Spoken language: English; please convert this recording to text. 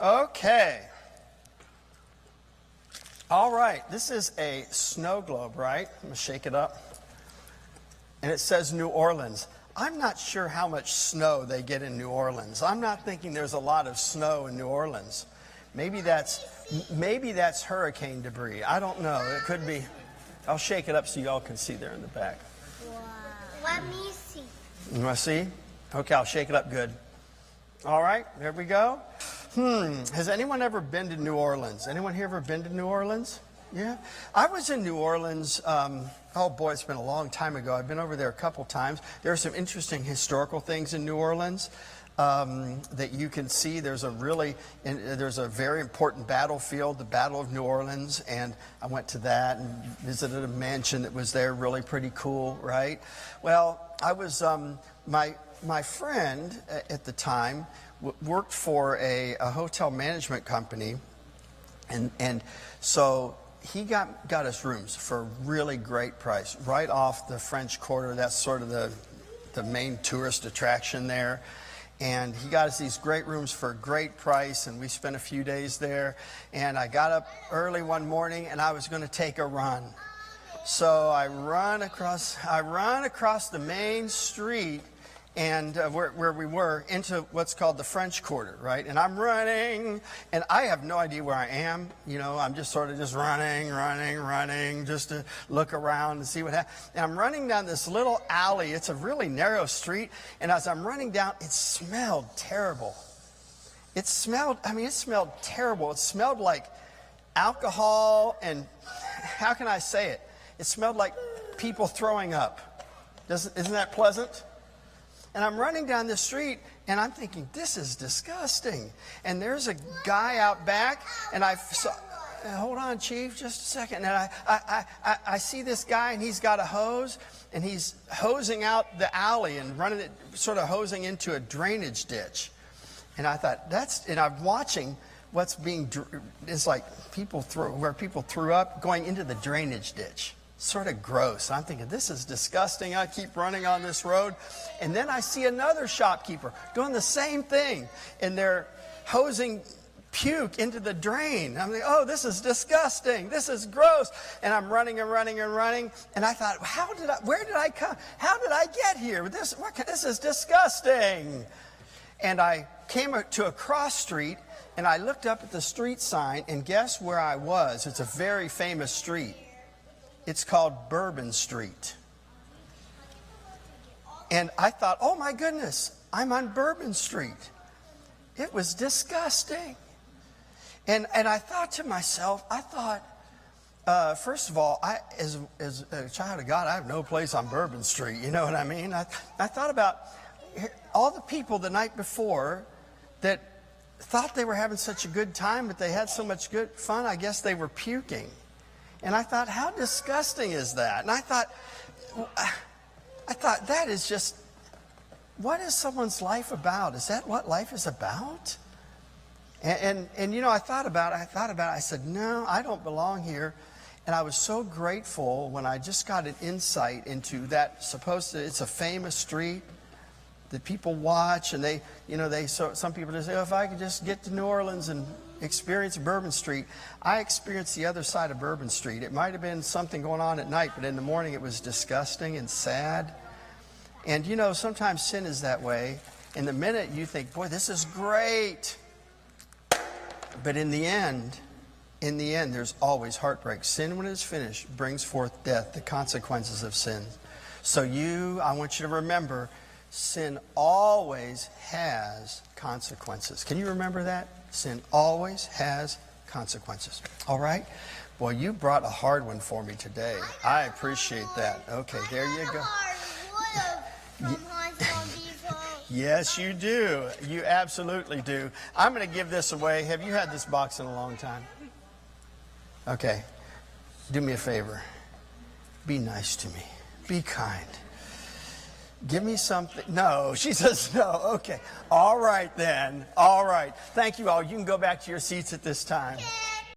Okay. All right. This is a snow globe, right? I'm going to shake it up. And it says New Orleans. I'm not sure how much snow they get in New Orleans. I'm not thinking there's a lot of snow in New Orleans. Maybe that's hurricane debris. I don't know. It could be. I'll shake it up so you all can see there in the back. Wow. Let me see. You want to see? Okay, I'll shake it up good. All right, there we go. Has anyone ever been to New Orleans? Anyone here ever been to New Orleans? Yeah. I was in New Orleans, oh boy, it's been a long time ago. I've been over there a couple times. There are some interesting historical things in New Orleans that you can see. There's a very important battlefield, the Battle of New Orleans, and I went to that and visited a mansion that was there, really pretty cool, right? Well, I was, my friend at the time worked for a hotel management company, and so he got us rooms for a really great price, right off the French Quarter. That's sort of the main tourist attraction there. And he got us these great rooms for a great price, and we spent a few days there. And I got up early one morning, and I was going to take a run. So I run across the main street, and where we were, into what's called the French Quarter, right? And I'm running, and I have no idea where I am. You know, I'm just sort of just running, just to look around and see what happens. And I'm running down this little alley. It's a really narrow street, and as I'm running down, it smelled terrible. It smelled terrible. It smelled like alcohol, and how can I say it? It smelled like people throwing up. Isn't that pleasant? And I'm running down the street, and I'm thinking, this is disgusting. And there's a guy out back, and I saw, hold on, Chief, just a second. And I see this guy, and he's got a hose, and he's hosing out the alley and running it, sort of hosing into a drainage ditch. And I thought, and I'm watching what's it's like where people threw up going into the drainage ditch. Sort of gross. I'm thinking, this is disgusting. I keep running on this road. And then I see another shopkeeper doing the same thing. And they're hosing puke into the drain. I'm like, oh, this is disgusting. This is gross. And I'm running. And I thought, where did I come? How did I get here? This is disgusting. And I came to a cross street, and I looked up at the street sign, and guess where I was? It's a very famous street. It's called Bourbon Street. And I thought, oh my goodness, I'm on Bourbon Street. It was disgusting. And I thought to myself, first of all, as a child of God, I have no place on Bourbon Street. You know what I mean? I thought about all the people the night before that thought they were having such a good time, but they had so much good fun, I guess they were puking. And I thought, how disgusting is that? And I thought, that is just, what is someone's life about? Is that what life is about? And you know, I thought about it. I said, no, I don't belong here. And I was so grateful when I just got an insight into that. It's a famous street that people watch, and some people just say, oh, if I could just get to New Orleans and experience Bourbon Street. I experienced the other side of Bourbon Street. It might have been something going on at night, but in the morning it was disgusting and sad. And you know, sometimes sin is that way. In the minute you think, boy, this is great. But in the end, there's always heartbreak. Sin, when it's finished, brings forth death, the consequences of sin. So I want you to remember, sin always has consequences. Can you remember that? Sin always has consequences. All right? Boy, you brought a hard one for me today. I appreciate that. Okay, there you go. Yes, you do. You absolutely do. I'm going to give this away. Have you had this box in a long time? Okay. Do me a favor. Be nice to me. Be kind. Give me something. No, she says no. Okay. All right then. All right. Thank you all. You can go back to your seats at this time.